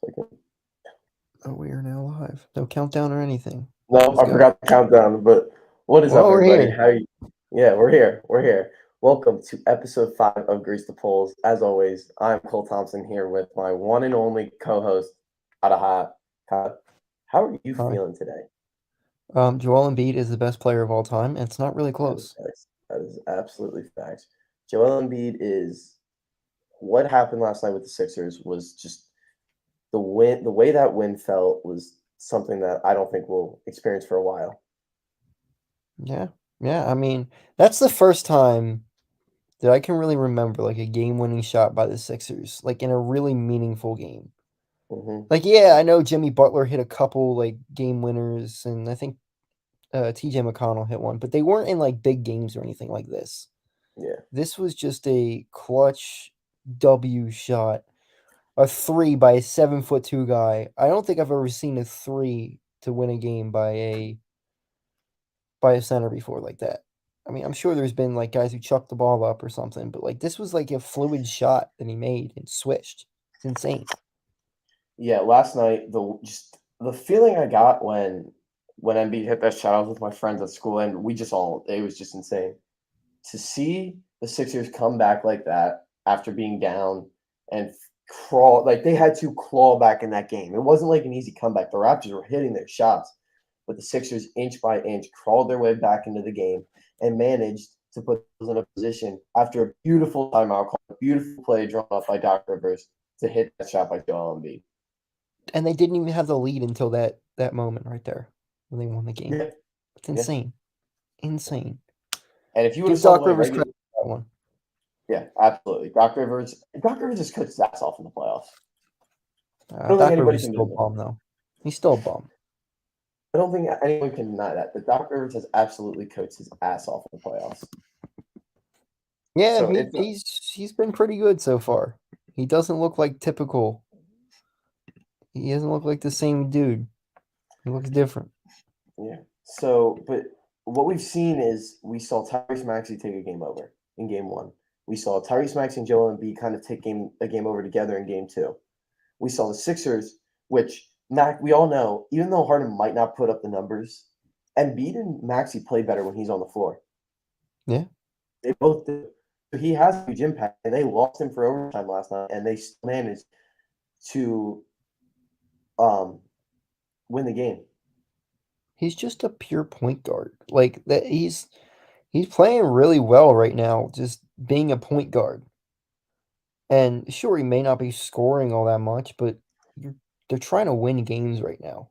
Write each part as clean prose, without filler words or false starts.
Second. Oh, we are now live. No countdown or anything. No, Let's I go. forgot the countdown, but what is up, Well, we're everybody? here. How you? Yeah, we're here. We're here. Welcome to episode 5 of Grease the Polls. As always, I'm Cole Thompson here with my one and only co-host, Cahta. Cahta, how are you Hi. feeling today? Joel Embiid is the best player of all time, and it's not really That is close. facts. That is absolutely facts. Joel Embiid is what happened last night with the Sixers was just the win. The way that win felt was something that I don't think we'll experience for a while. Yeah. Yeah, I mean, that's the first time that I can really remember like a game-winning shot by the Sixers, like in a really meaningful game. Hmm. Like, yeah, I know Jimmy Butler hit a couple like game winners, and I think TJ McConnell hit one, but they weren't in like big games or anything like this. Yeah. This was just a clutch W shot. A three by a 7'2" guy. I don't think I've ever seen a three to win a game by a center before like that. I mean, I'm sure there's been like guys who chucked the ball up or something, but like this was like a fluid shot that he made and switched. It's insane. Yeah, last night the feeling I got when Embiid hit that shot, I was with my friends at school, and we just all it was just insane to see the Sixers come back like that after being down and crawl like they had to claw back in that game. It wasn't like an easy comeback. The Raptors were hitting their shots, but the Sixers inch by inch crawled their way back into the game and managed to put us in a position after a beautiful timeout call, a beautiful play drawn up by Doc Rivers to hit that shot by Joel Embiid. And they didn't even have the lead until that moment right there when they won the game. Yeah, It's yeah. insane. Insane. And if you would have Give saw the Doc way Rivers regular, credit for that one. yeah, absolutely. Doc Rivers just cuts his ass off in the playoffs. I don't think Doc anybody Rivers is can still a deny that. bum though. He's still a bum. I don't think anyone can deny that. But Doc Rivers has absolutely coached his ass off in the playoffs. Yeah, So it's he's been pretty good so far. He doesn't look like typical. He doesn't look like the same dude. He looks different. yeah. So, but what we've seen is we saw Tyrese Maxey take a game over in game one. We saw Tyrese Maxey and Joel Embiid kind of take a game over together in game two. We saw the Sixers, which Mac we all know, even though Harden might not put up the numbers, Embiid and Maxey play better when he's on the floor. Yeah. They both do. So he has a huge impact, and they lost him for overtime last night, and they still managed to um, win the game. He's just a pure point guard. Like that he's playing really well right now, just being a point guard. And sure, he may not be scoring all that much, but you're, they're trying to win games right now.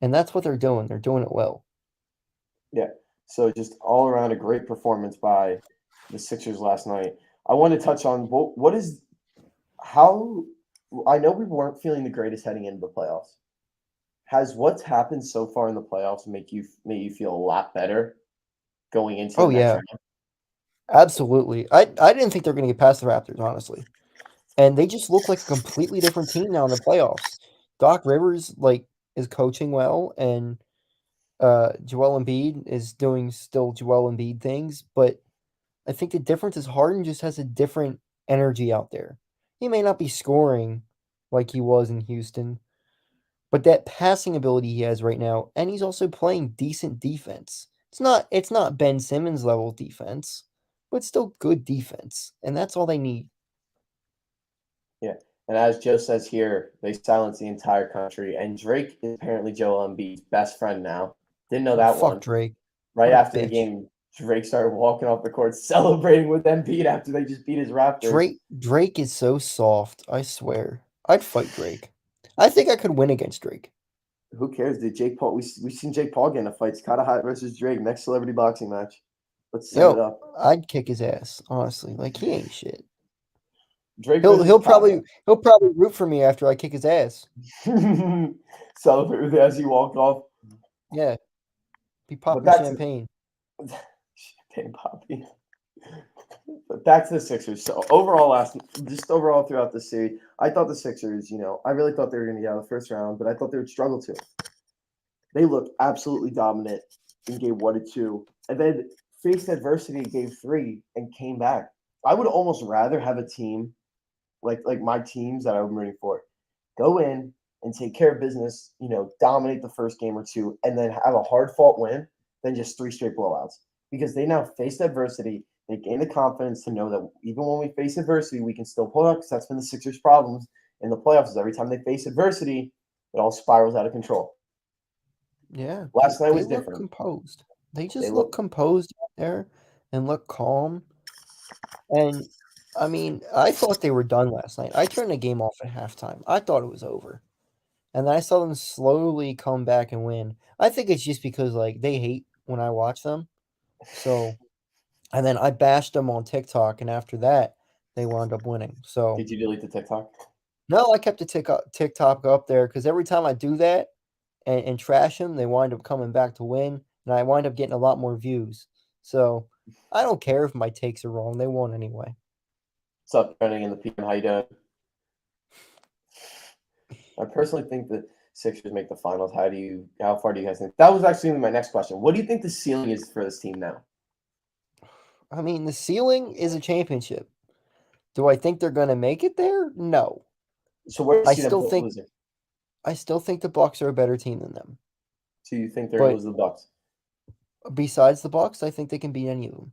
And that's what they're doing. They're doing it well. Yeah. So just all around a great performance by the Sixers last night. I want to touch on what is how I know we weren't feeling the greatest heading into the playoffs. Has what's happened so far in the playoffs make you feel a lot better going into the Oh next yeah, round? absolutely. I didn't think they were going to get past the Raptors, honestly. And they just look like a completely different team now in the playoffs. Doc Rivers like is coaching well, and Joel Embiid is doing still Joel Embiid things, but I think the difference is Harden just has a different energy out there. He may not be scoring like he was in Houston, but that passing ability he has right now, and he's also playing decent defense. It's not Ben Simmons level defense, but still good defense, and that's all they need. Yeah. And as Joe says here, they silenced the entire country. And Drake is apparently Joel Embiid's best friend now. Didn't know Oh, that fuck one. Drake. Right What a after the bitch. game, Drake started walking off the court celebrating with Embiid after they just beat his Raptors. Drake is so soft, I swear. I'd fight Drake. I think I could win against Drake. Who cares? Did Jake Paul? We've seen Jake Paul get in a fight. Cahta versus Drake, next celebrity boxing match. Let's set it Yo, up. I'd kick his ass, honestly. Like he ain't shit. Drake He'll versus he'll Cahta. probably he'll probably root for me after I kick his ass. Celebrate with it as he walked off. Yeah, be But popping back to champagne. champagne poppy. But back to the Sixers. So overall throughout the series, I thought the Sixers, I really thought they were going to get out of the first round, but I thought they would struggle to. They looked absolutely dominant in game 1 and 2, and then faced adversity in game 3 and came back. I would almost rather have a team like my teams that I'm rooting for go in and take care of business, dominate the first game or two, and then have a hard fought win than just 3 straight blowouts. Because they now faced adversity. They gain the confidence to know that even when we face adversity, we can still pull up, because that's been the Sixers' problems in the playoffs. Is every time they face adversity, it all spirals out of control. Yeah, Last night they was look different. composed. They They just look look composed out there and look calm. And I mean, I thought they were done last night. I turned the game off at halftime. I thought it was over. And then I saw them slowly come back and win. I think it's just because like they hate when I watch them. So, and then I bashed them on TikTok, and after that, they wound up winning. So, Did you delete the TikTok? no, I kept the TikTok up there because every time I do that and trash them, they wind up coming back to win, and I wind up getting a lot more views. So, I don't care if my takes are wrong; they won anyway. What's up, trending in the PM? How you doing? I personally think the Sixers make the finals. How far do you guys think? That was actually my next question. What do you think the ceiling is for this team now? I mean, the ceiling is a championship. Do I think they're going to make it there? No. So where do you I see them still think losing? I still think the Bucks are a better team than them. So you think they're going to But lose to the Bucks? besides the Bucks, I think they can beat any of them.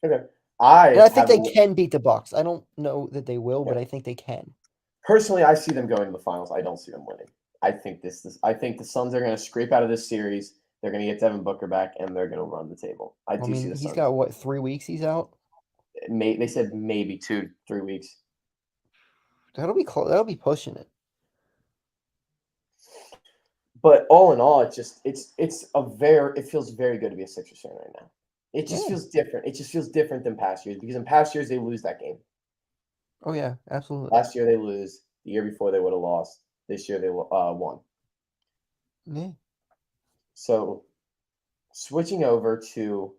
Okay. And I I think have they a can beat the Bucks. I don't know that they will, yeah. but I think they can. Personally, I see them going to the finals. I don't see them winning. I think the Suns are going to scrape out of this series. They're going to get Devin Booker back, and they're going to run the table. I I do see mean, the he's Suns. got what, 3 weeks he's out? They said maybe 2-3 weeks. That'll be close. That'll be pushing it. But all in all, it feels very good to be a Sixers fan right now. It just Yeah. feels different. It just feels different than past years, because in past years they lose that game. Oh yeah, absolutely. Last year they lose. The year before they would have lost. This year they won. Yeah. So switching over to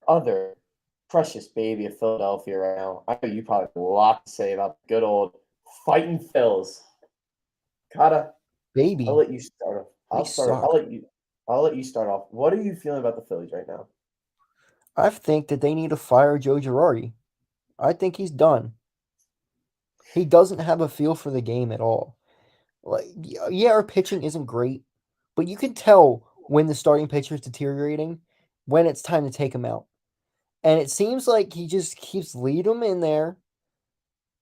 other precious baby of Philadelphia right now. I know you probably have a lot to say about the good old fighting Phils. Cahta, I'll Baby, let you start off. they I'll start. suck. I'll let you start off. What are you feeling about the Phillies right now? I think that they need to fire Joe Girardi. I think he's done. He doesn't have a feel for the game at all. Like, yeah, our pitching isn't great, but you can tell when the starting pitcher is deteriorating, when it's time to take him out. And it seems like he just keeps leading them in there.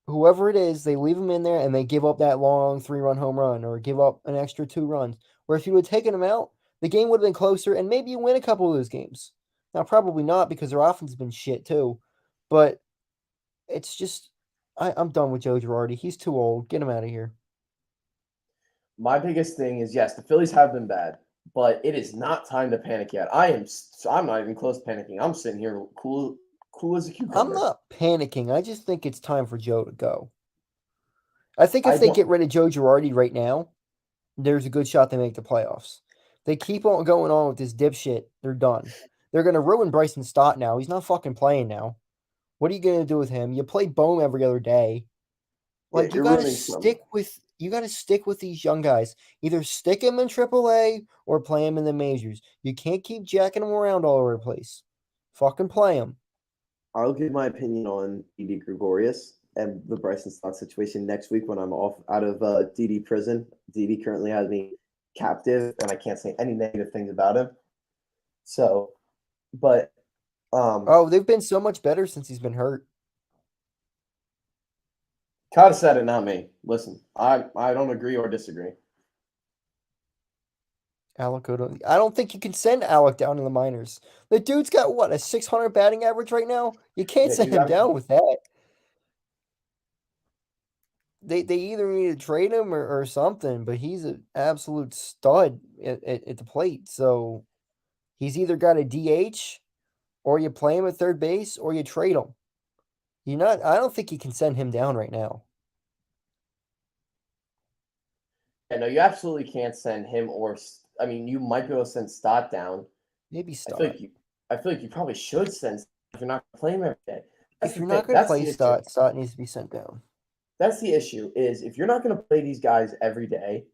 Whoever it is, they leave him in there and they give up that long 3-run home run or give up an extra 2 runs. Where if you would have taken him out, the game would have been closer and maybe you win a couple of those games. Now, probably not because their offense has been shit too. But it's just, I'm done with Joe Girardi. He's too old. Get him out of here. My biggest thing is, yes, the Phillies have been bad, but it is not time to panic yet. I'm not even close to panicking. I'm sitting here cool as a I'm cucumber. not panicking. I just think it's time for Joe to go. I think I if they don't. get rid of Joe Girardi right now, there's a good shot they make the playoffs. They keep on going on with this dipshit, they're done. They're gonna ruin Bryson Stott now. He's not fucking playing now. What are you gonna do with him? You play Bohm every other day. Yeah, Like you're ruining some. you gotta stick with these young guys. Either stick him in AAA or play him in the majors. You can't keep jacking them around all over the place. Fucking play him. I'll give my opinion on DD Gregorius and the Bryson Stott situation next week when I'm off out of DD prison. DD currently has me captive, and I can't say any negative things about him. So, but Oh, they've been so much better since he's been hurt. Cahta said it, not me. Listen, I don't agree or disagree. Alec Odo. I don't think you can send Alec down in the minors. The dude's got what, a 600 batting average right now? You can't Yeah, send he's him actually. down with that. They either need to trade him or something, but he's an absolute stud at the plate. So he's either got a DH or you play him at third base or you trade him. I don't think you can send him down right now. Yeah, no, you absolutely can't send him or. I mean, you might be able to send Stott down. Maybe I feel Stott. like you. I feel like you probably should send if you're not playing every day. That's If the you're thing. not going to That's play the issue. Stott, Stott needs to be sent down. That's the issue. Is if you're not going to play these guys every day,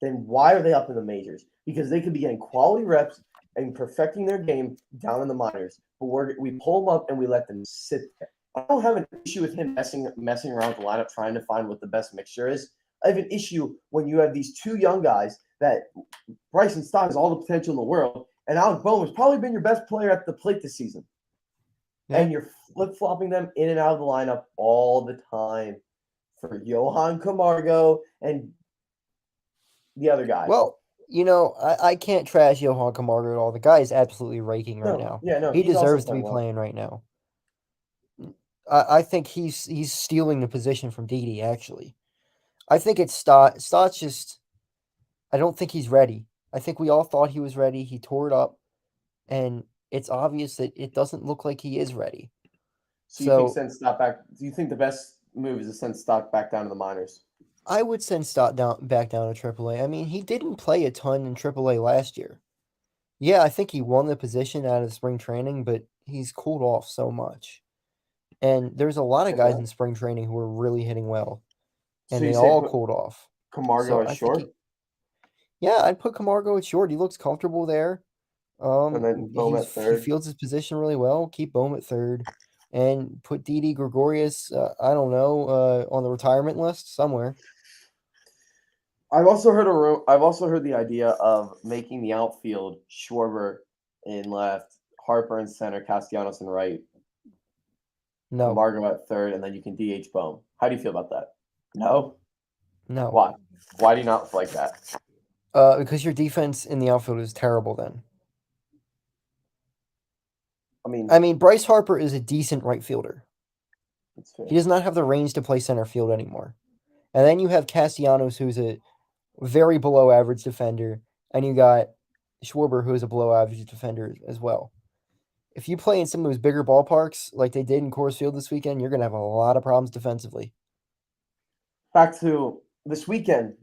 then why are they up in the majors? Because they could be getting quality reps and perfecting their game down in the minors. But we pull them up and we let them sit there. I don't have an issue with him messing around with the lineup, trying to find what the best mixture is. I have an issue when you have these two young guys that Bryson Stott has all the potential in the world, and Alec Bohm has probably been your best player at the plate this season. Yeah. And you're flip flopping them in and out of the lineup all the time for Johan Camargo and the other guy. Well, I can't trash Johan Camargo at all. The guy is absolutely raking right No, now. yeah, no, He he's also deserves to be playing well. playing right now. I think he's stealing the position from Didi, actually. I think it's Stott. Stott's just I don't think he's ready. I think we all thought he was ready. He tore it up, and it's obvious that it doesn't look like he is ready. So you think So send Stott back? Do you think the best move is to send Stott back down to the minors? I would send Stott back down to AAA. I mean, he didn't play a ton in AAA last year. Yeah, I think he won the position out of spring training, but he's cooled off so much. And there's a lot of guys Okay. in spring training who are really hitting well, So and you they say all put cooled off. Camargo So as I think short, yeah, I'd put Camargo at short. He looks comfortable there. and then Bohm at He third. fields his position really well. Keep Bohm at third, and put Didi Gregorius. I don't know, on the retirement list somewhere. I've also heard the idea of making the outfield Schwarber in left, Harper in center, Castellanos in right, No, Camargo at third, and then you can DH Bohm. How do you feel about that? No. no, Why? Why do you not like that? because your defense in the outfield is terrible. Then I mean, I mean, Bryce Harper is a decent right fielder. it's fair. He does not have the range to play center field anymore. And then you have Castellanos, who's a very below average defender, and you got Schwarber, who is a below average defender as well. If you play in some of those bigger ballparks like they did in Coors Field this weekend, you're going to have a lot of problems defensively. Back to this weekend.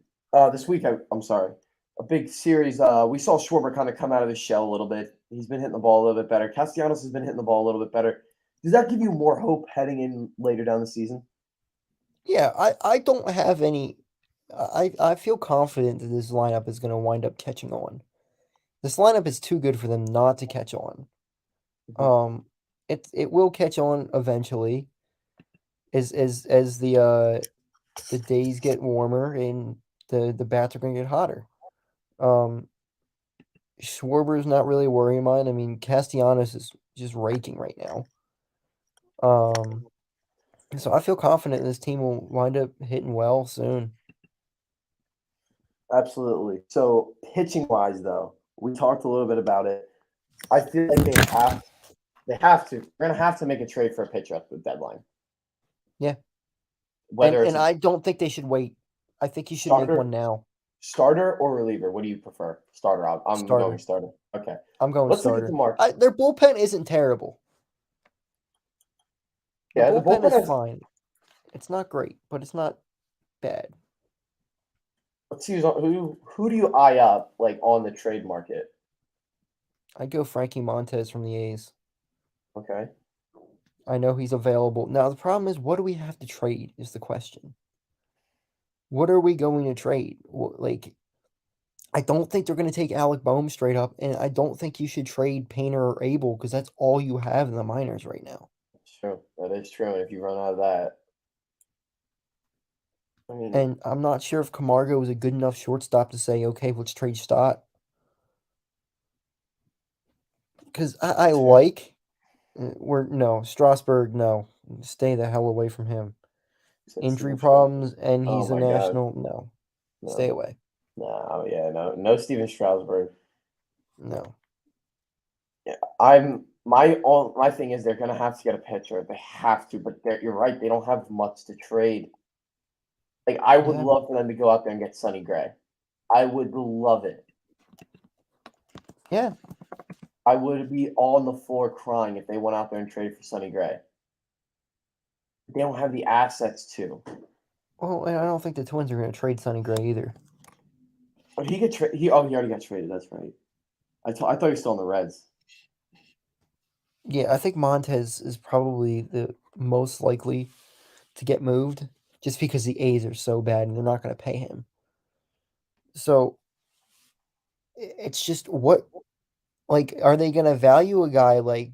This week, I'm sorry. A big series. We saw Schwarber kind of come out of his shell a little bit. He's been hitting the ball a little bit better. Castellanos has been hitting the ball a little bit better. Does that give you more hope heading in later down the season? Yeah, I don't have any. I feel confident that this lineup is going to wind up catching on. This lineup is too good for them not to catch on. Mhm. Um, it will catch on eventually, as the days get warmer and the bats are going to get hotter. Um, Schwarber's not really a worry of mine. I mean, Castellanos is just raking right now. Um, so I feel confident this team will wind up hitting well soon. Absolutely. So pitching wise, though, we talked a little bit about it. I feel like they have to. They're gonna have to make a trade for a pitcher at the deadline. Yeah, Whether it's and a I don't think they should wait. I think you should make one starter, now. starter or reliever. What do you prefer? Starter. I'm going Starter. starter. Okay. I'm going Let's look at the starter. mark. Their bullpen isn't terrible. The Yeah, the bullpen bullpen is has. fine. It's not great, but it's not bad. Let's see who do you eye up like on the trade market? I'd go Frankie Montez from the A's. Okay. I know he's available. Now, the problem is, what do we have to trade is the question. What are we going to trade? Like, I don't think they're going to take Alec Bohm straight up, and I don't think you should trade Painter or Abel because that's all you have in the minors right now. Sure, that is true. And if you run out of that, I mean, And I'm not sure if Camargo is a good enough shortstop to say, okay, let's trade Stott. Because I it's fair. like, no, Strasburg, no. Stay the hell away from him. You said Injury Steven Strasburg. problems, and Oh he's a my God. national, no. Stay No. away. No, yeah, no Steven Strasburg. No. Yeah, my thing is they're gonna have to get a pitcher. They have to, but you're right. They don't have much to trade. Like I would Yeah. love for them to go out there and get Sonny Gray. I would love it. Yeah. I would be on the floor crying if they went out there and traded for Sonny Gray. They don't have the assets to. Well, and I don't think the Twins are going to trade Sonny Gray either. But he get he already got traded. That's right. I thought he was still on the Reds. Yeah, I think Montez is probably the most likely to get moved just because the A's are so bad and they're not going to pay him. So it's just like, are they going to value a guy like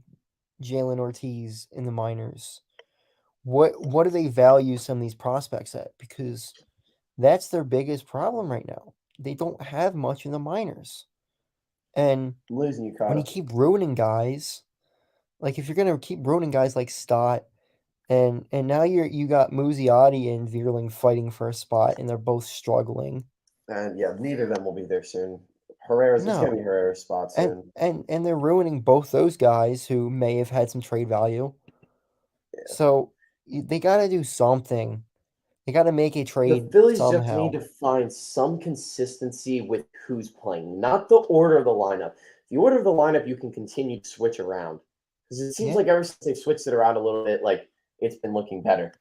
Jalen Ortiz in the minors? What do they value some of these prospects at? Because That's their biggest problem right now. They don't have much in the minors. And I'm losing you, when you Cahta. keep ruining guys, like if you're gonna keep ruining guys like Stott, and now you got Muzziotti and Vierling fighting for a spot, and they're both struggling. And yeah, neither of them will be there soon. Herrera's it's gonna be No, Herrera's spot and soon. and and they're ruining both those guys who may have had some trade value. Yeah. So they got to do something. They got to make a The trade Phillies just need somehow. to find some consistency with who's playing, not the order of the lineup. The order of the lineup you can continue to switch around because it seems Yeah, like ever since they've switched it around a little bit, like it's been looking better.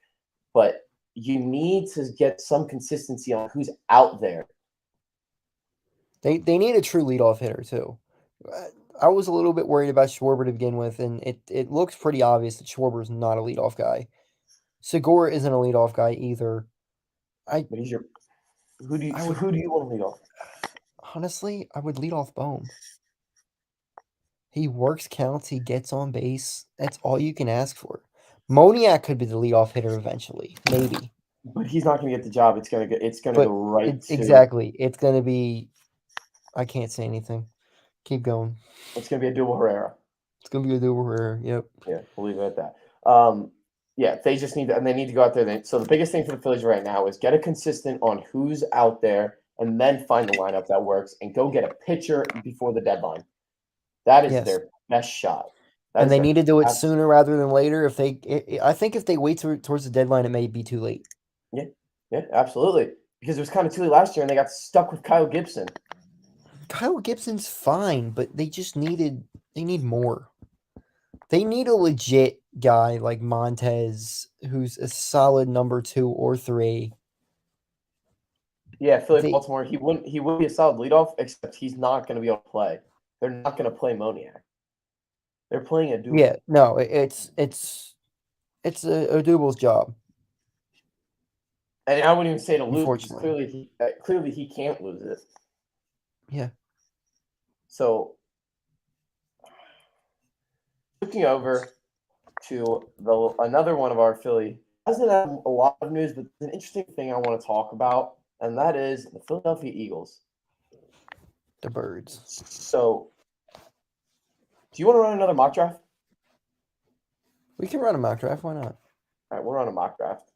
But you need to get some consistency on who's out there. they need a true leadoff hitter too. I was a little bit worried about Schwarber to begin with, and it looks pretty obvious that Schwarber is not a leadoff guy. Segura isn't a leadoff guy either. I But he's your who do you I so would who do you want to lead off? honestly I would lead off Bohm. He works counts, he gets on base. That's all you can ask for. Moniak could be the leadoff hitter eventually, maybe. But he's not going to get the job. It's gonna go But right to exactly, it's gonna be. I can't say anything. Keep going. it's gonna be a double Herrera. It's gonna be a double rare. Yep. Yeah, we'll leave it at that. Yeah, they just need to, and they need to go out there. So the biggest thing for the Phillies right now is get a consistent on who's out there, and then find the lineup that works, and go get a pitcher before the deadline. That is Yes. their best shot. That And is they their need to do it abs- sooner rather than later. If they, I think if they wait towards the deadline, it may be too late. yeah, yeah, absolutely. Because it was kind of too late last year, and they got stuck with Kyle Gibson. Kyle Gibson's fine, but they just they need more. They need a legit guy like Montez who's a solid number 2 or 3. Yeah, Philly They Baltimore. He would be a solid leadoff, except he's not going to be able to play. They're not going to play Moniak. They're playing a yeah, double. no, it's a Duble's job, And I wouldn't even say to lose because unfortunately. clearly he can't lose it. Yeah. So looking over to another one of our Philly doesn't have a lot of news, but it's an interesting thing I want to talk about, and that is the Philadelphia Eagles. The Birds. So, do you want to run another mock draft? We can run a mock draft. Why not? All right, we'll run a mock draft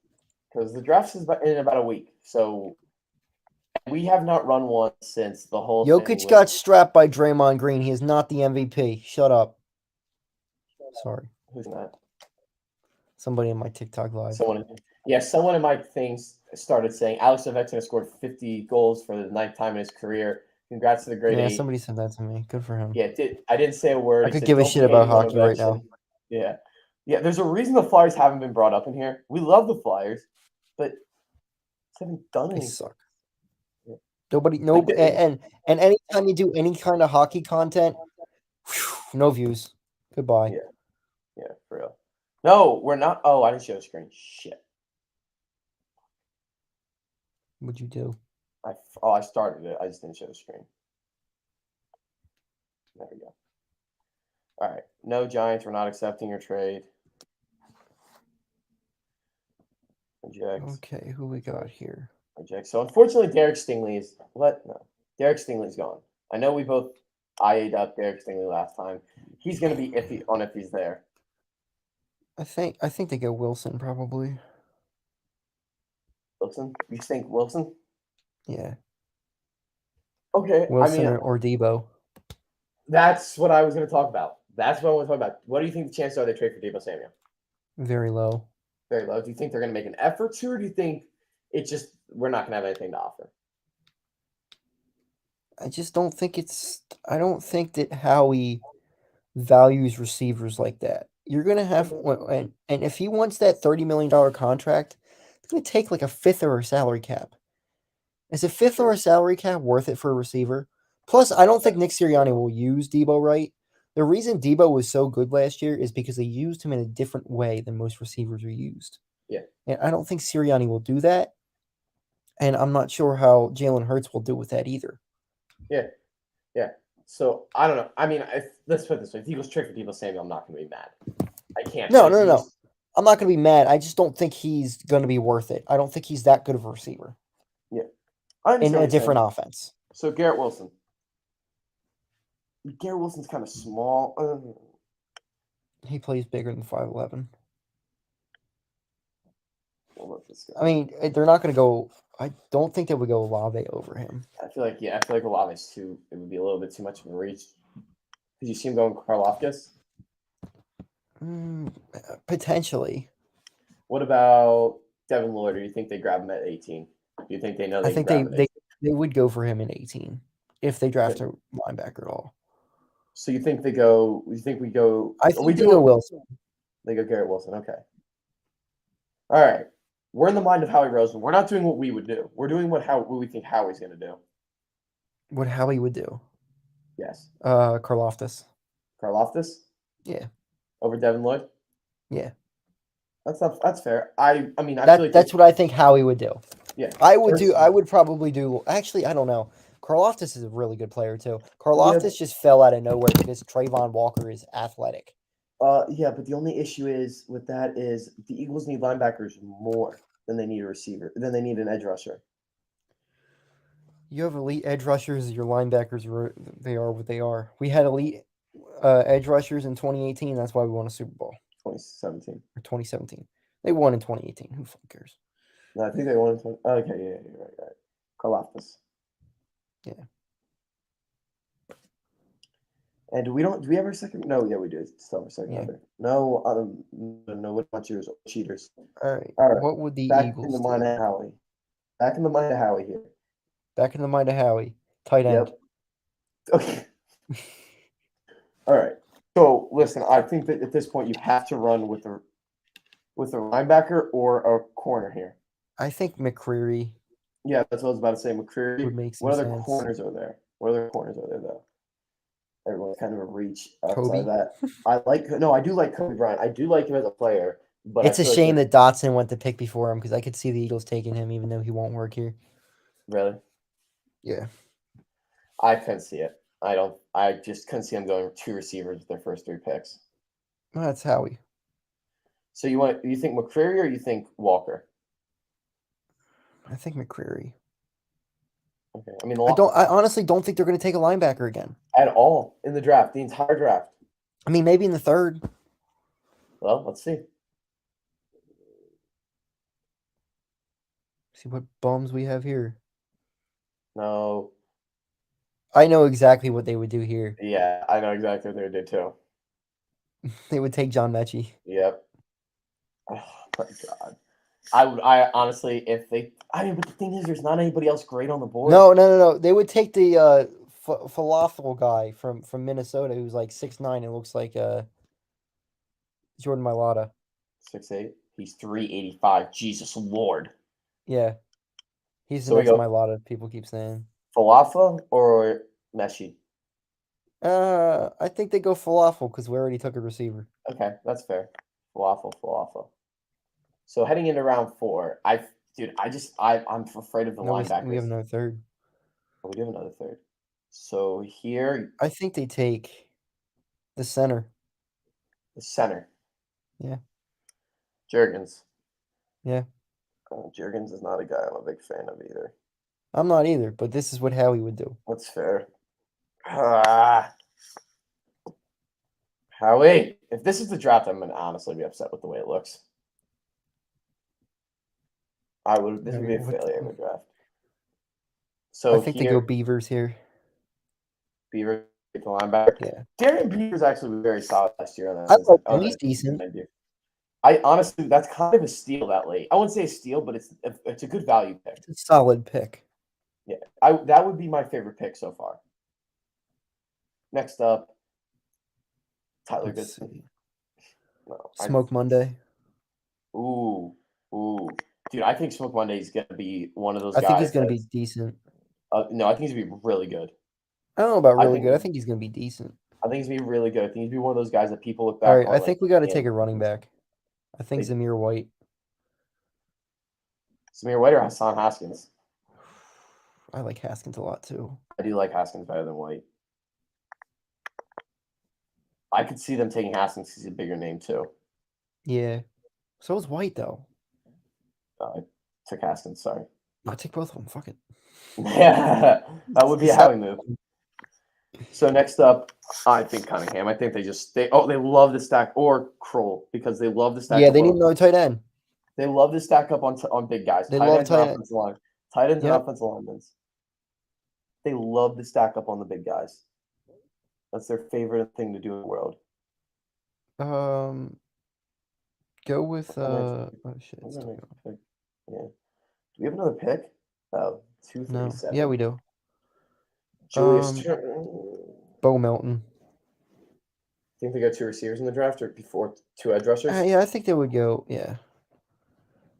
because the draft is in about a week. So we have not run one since the whole thing Jokic was. got strapped by Draymond Green. He is not the MVP. Shut up. Sorry. Who's that? Somebody in my TikTok live. Someone in my things started saying Alex Ovechkin scored 50 goals for the 9th time in his career. Congrats to the grade Yeah, 8. somebody said that to me. Good for him. Yeah, I didn't say a word. I He could said, give a "Don't shit be about hating on hockey right now. Ovechkin." Yeah, yeah. There's a reason the Flyers haven't been brought up in here. We love the Flyers, but they haven't done They anything. suck. Yeah. Nobody, no, and anytime you do any kind of hockey content, whew, no views. Goodbye. Yeah, yeah, for real. No, we're not. Oh, I didn't show the screen. Shit. What'd you do? I started it. I just didn't show the screen. There we go. All right. No, Giants. We're not accepting your trade. Reject. Okay, who we got here? Reject. So unfortunately, Derek Stingley is what? No, Derek Stingley's gone. I know we both eyed up Derek Stingley last time. He's going to be iffy on if he's there. I think they go Wilson probably. Wilson? You think Wilson? Yeah. Okay. Wilson I mean, or Debo. that's what I was going to talk about. That's what I want to talk about. What do you think the chances are they trade for Debo Samuel? Very low. Very low. Do you think they're going to make an effort to, or do you think it's just we're not going to have anything to offer? I just don't think I don't think that Howie values receivers like that. You're gonna have and if he wants that $30 million contract, it's gonna take like a fifth of our salary cap. Is a fifth of our salary cap worth it for a receiver? Plus, I don't think Nick Sirianni will use Debo right. The reason Debo was so good last year is because they used him in a different way than most receivers are used. Yeah. And I don't think Sirianni will do that. And I'm not sure how Jalen Hurts will do with that either. Yeah. Yeah. So I don't know. I mean, let's put it this way: if Eagles trade for Debo Samuel, I'm not going to be mad. I can't. No. I'm not going to be mad. I just don't think he's going to be worth it. I don't think he's that good of a receiver. I in understand a what you're different saying. offense. So Garrett Wilson. Garrett Wilson's kind of small. He plays bigger than 5'11". What about this I guy? mean, they're not going to go. I don't think they would go Olave over him. I feel like Olave's too. It would be a little bit too much of a reach. Did you see him going Karlaftis? Potentially. What about Devin Lloyd? Or do you think they grab him at 18? Do you think they know I they can think grab him at 18? they would go for him in 18 if they draft Okay. a linebacker at all. So you think they go? You think we go? I Are we think they go doing? Wilson. They go Garrett Wilson. Okay. All right. We're in the mind of Howie Roseman. We're not doing what we would do. We're doing what we think Howie's going to do. What Howie would do. Yes. Karlaftis. Karlaftis Yeah. over Devin Lloyd. Yeah. That's fair. I mean I feel like That's what I think Howie would do. yeah. I would probably do. Actually, I don't know. Karlaftis is a really good player too. Karlaftis just fell out of nowhere because Trayvon Walker is athletic. Yeah, but the only issue is with that is the Eagles need linebackers more than they need a receiver, than they need an edge rusher. You have elite edge rushers. Your linebackers they are what they are. We had elite edge rushers in 2018. That's why we won a Super Bowl. 2017 or 2017. They won in 2018. Who fucking cares? No, I think they won. Okay, yeah, you're right. Karlaftis. Yeah. And do we have our second? No, yeah, we do. Still have our second rounder. No, no. What about yours? Cheaters. All right. All right. What would the Back Eagles in the do? mind of Howie. Back in the mind of Howie here. Back in the mind of Howie. Tight end. Yep. Okay. All right. So listen, I think that at this point you have to run with a linebacker or a corner here. I think McCreary. Yeah, that's what I was about to say. McCreary. Would make some What other sense. corners are there? What other corners are there though? Everyone's kind of a reach outside Kobe. of that. I do like Kobe Bryant. I do like him as a player, but It's I a feel shame like that Dotson went to pick before him because I could see the Eagles taking him even though he won't work here. really. Yeah. I couldn't see it. I just couldn't see them going with two receivers with their first three picks. Well, that's Howie. So you think McCreary or you think Walker? I think McCreary. Okay. I mean, I honestly don't think they're going to take a linebacker again. At all in the draft, the entire draft. I mean, maybe in the third. Well, let's see. See what bums we have here. No. I know exactly what they would do here. Yeah, I know exactly what they would do too. They would take John Mechie. Yep. Oh my god. I honestly, if they, but the thing is, there's not anybody else great on the board. No. They would take the falafel guy from Minnesota who's like 6'9" and looks like Jordan Mailata. 6'8". He's 385. Jesus Lord. Yeah. He's the So we next go Mailata, people keep saying. Falafel or Mechie? I think they go falafel because we already took a receiver. Okay, that's fair. Falafel. So heading into round 4, I'm afraid of the linebackers. We have another third. Oh, we do have another third. So here, I think they take the center. the center. Yeah. Juergens. Yeah. Juergens is not a guy I'm a big fan of either. I'm not either, but this is what Howie would do. That's fair. Howie, if this is the draft, I'm gonna honestly be upset with the way it looks. This would be a failure of a draft. So I think they go Beavers here. Beaver, the linebacker. Yeah. Darian Beavers actually was very solid last year on that. I like him. He's decent. I honestly, that's kind of a steal that late. I wouldn't say a steal, but it's a good value pick. It's a solid pick. Yeah, that would be my favorite pick so far. Next up, Tyler Goodson. No, Smoke Monday. Ooh, dude! I think Smoke Monday is gonna be one of those guys. I think he's gonna be decent. No, I think he's gonna be really good. I don't know about really good. I think he's gonna be decent. I think he's gonna be really good. I think he's gonna be one of those guys that people look back. All right, on, I think we got to take a running back. I think Zamir White. Zamir White or Hassan Haskins? I like Haskins a lot too. I do like Haskins better than White. I could see them taking Haskins because he's a bigger name too. Yeah. So is White though. I took Haskins. Sorry. I'll take both of them. Fuck it. Yeah, that would be a Is that- Howie move. So next up, I think Cunningham. I think they love to stack or Kroll because they love to stack Yeah, up they need on another tight end. they love to stack up on big guys, They tight love ends and tight end. offensive line, tight ends and Yep. offensive linemen. They love to stack up on the big guys. That's their favorite thing to do in the world. Go with I'm oh shit, it's gonna still make going. a pick. Yeah. Do we have another pick? Oh, No. Yeah, 237. we do. Julius Um, Turner. Bo Melton. Think they got two receivers in the draft or before two edge rushers? Yeah, I think they would go. Yeah,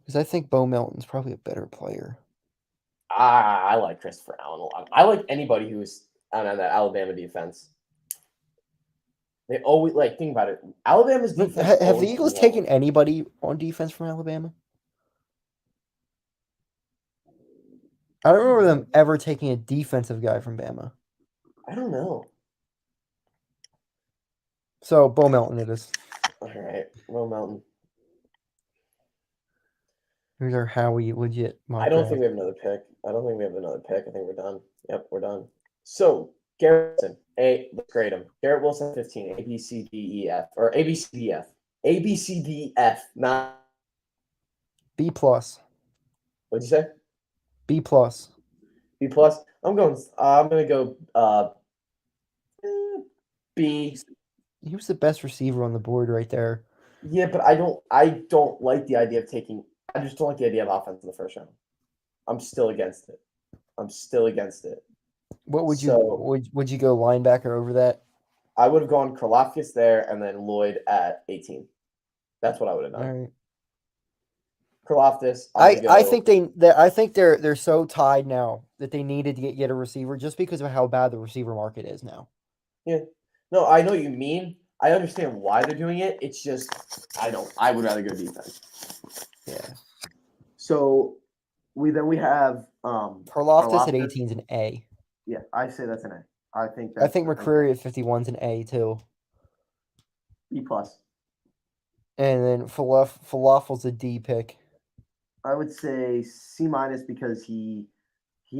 because I think Bo Melton's probably a better player. I like Christopher Allen a lot. I like anybody who's on that Alabama defense. They always think about it. Alabama's But defense have the always Eagles won. taken anybody on defense from Alabama? I don't remember them ever taking a defensive guy from Bama. I don't know. So Bo Melton it is. All right, Will Mountain. Here's our Howie legit mock I don't draft. think we have another pick. I don't think we have another pick. I think we're done. Yep, we're done. So Garrett Wilson, let's grade him. Garrett Wilson, 15, A B C D E F or A B C D F, A B C D F. Not B plus. what'd you say? B plus. B plus. I'm gonna go B. He was the best receiver on the board right there. Yeah, but I don't like the idea of taking. I just don't like the idea of offense in the first round. I'm still against it. I'm still against it. What would you So would you go linebacker over that? I would have gone Karlaftis there and then Lloyd at 18. That's what I would have All done. right. Karlaftis. I think I think they're so tied now that they needed to get a receiver just because of how bad the receiver market is now. Yeah. No, I know what you mean. I understand why they're doing it. It's just I don't. I would rather go defense. Yeah. So we have Karlaftis at Karlaftis. 18 is an A. Yeah, I say that's an A. I think I think McCreary at 51 is an A too. B plus. And then Falafel's a D pick. I would say C minus because he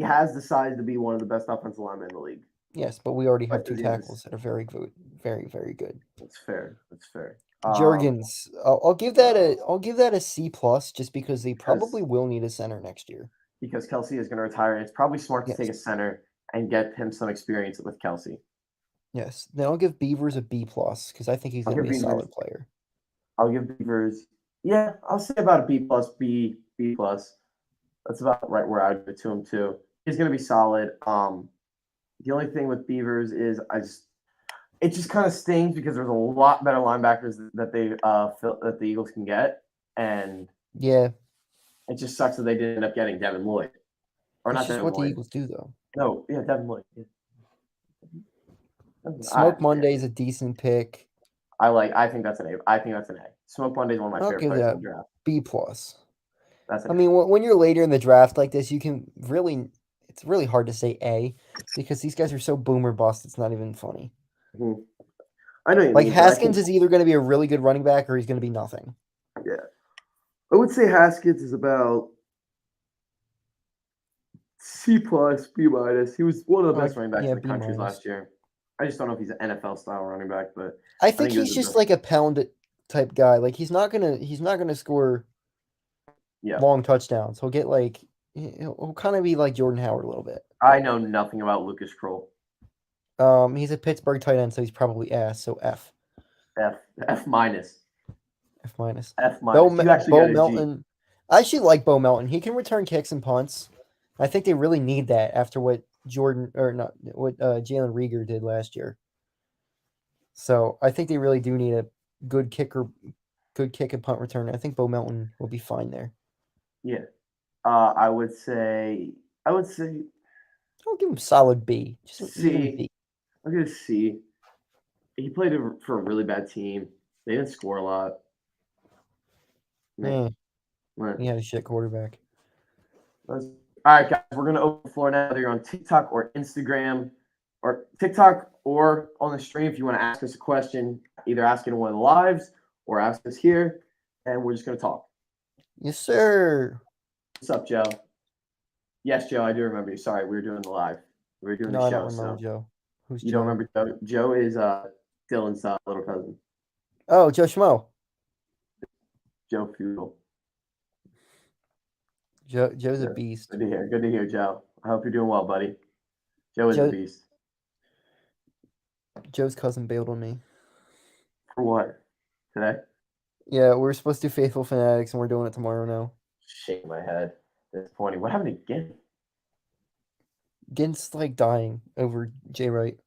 has the size to be one of the best offensive linemen in the league. Yes, but we already have But two does he have tackles that are very good, very good. That's fair. That's fair. Jurgens, I'll give that a C plus just because they probably will need a center next year. Because Kelsey is going to retire, and it's probably smart to Yes. take a center and get him some experience with Kelsey. Yes. Then I'll give Beavers a B plus because I think he's going to be a solid player. I'll give Beavers. Yeah, I'll say about a B plus, B plus. That's about right where I'd give it to him too. He's going to be solid. The only thing with Beavers is it just kind of stings because there's a lot better linebackers that that the Eagles can get, and yeah, it just sucks that they didn't end up getting Devin Lloyd, or that's not just Devin what Lloyd. the Eagles do though. No, yeah, Devin Lloyd. Yeah. Smoke Monday's a decent pick. I think that's an A. I think that's an A. Smoke Monday is one of my favorite players in the draft. B plus. That's I mean, when you're later in the draft like this, you can really. It's really hard to say A because these guys are so boomer bust. It's not even funny. Mm-hmm. I know you like mean, Haskins is either going to be a really good running back or he's going to be nothing. Yeah, I would say Haskins is about C plus, B minus. He was one of the best running backs in the country last year. I just don't know if he's an NFL style running back, but I think he's just like a pound type guy. Like he's not gonna score long touchdowns. He'll get he'll kind of be like Jordan Howard a little bit. I know nothing about Lucas Kroll. He's a Pittsburgh tight end, so he's probably ass. So F. F minus. F minus. F minus. Bo Melton. I actually like Bo Melton. He can return kicks and punts. I think they really need that after what Jalen Reagor did last year. So I think they really do need a good kick and punt return. I think Bo Melton will be fine there. Yeah. I would say I'll give him solid B. Just C. B. I'll give it a C. He played for a really bad team. They didn't score a lot. Yeah. He had a shit quarterback. All right, guys, we're gonna open the floor now. Whether you're on TikTok or Instagram, or TikTok or on the stream, if you want to ask us a question, either ask it in one of the lives or ask us here, and we're just gonna talk. Yes, sir. What's up, Joe? Yes, Joe, I do remember you. Sorry, we were doing the live. We were doing No, the I don't show, remember so Joe. Who's you Joe? don't remember Joe? Joe is Dylan's little cousin, Oh, Joe Schmo. Joe Feudal. Joe's a Yeah. beast. Good to hear. Good to hear, Joe. I hope you're doing well, buddy. Joe is a Joe beast. Joe's cousin bailed on me. For what? Today? Yeah, we're supposed to do Faithful Fanatics, and we're doing it tomorrow now. Shake my head. Disappointing. What happened again? Gint's like dying over Jay Wright.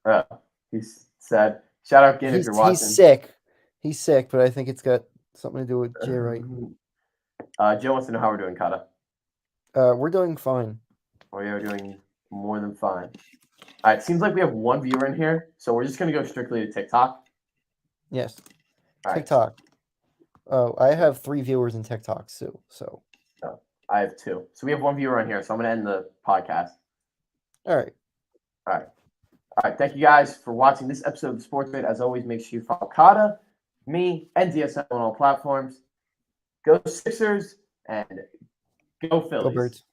Oh, he's sad. Shout out Ginn if you're He's watching. sick. He's sick, but I think it's got something to do with Jay Wright. Joe wants to know how we're doing, Cahta. We're doing fine. We are doing more than fine. All right, it seems like we have one viewer in here, so we're just going to go strictly to TikTok. Yes. All right. TikTok. Oh, I have 3 viewers in TikTok too. So No, I have 2. So we have one viewer on here, so I'm going to end the podcast. all right. All right. Thank you guys for watching this episode of the Sports Rate. As always, make sure you follow Cahta, me, and DSM on all platforms. Go Sixers and go Phillies. Go Birds.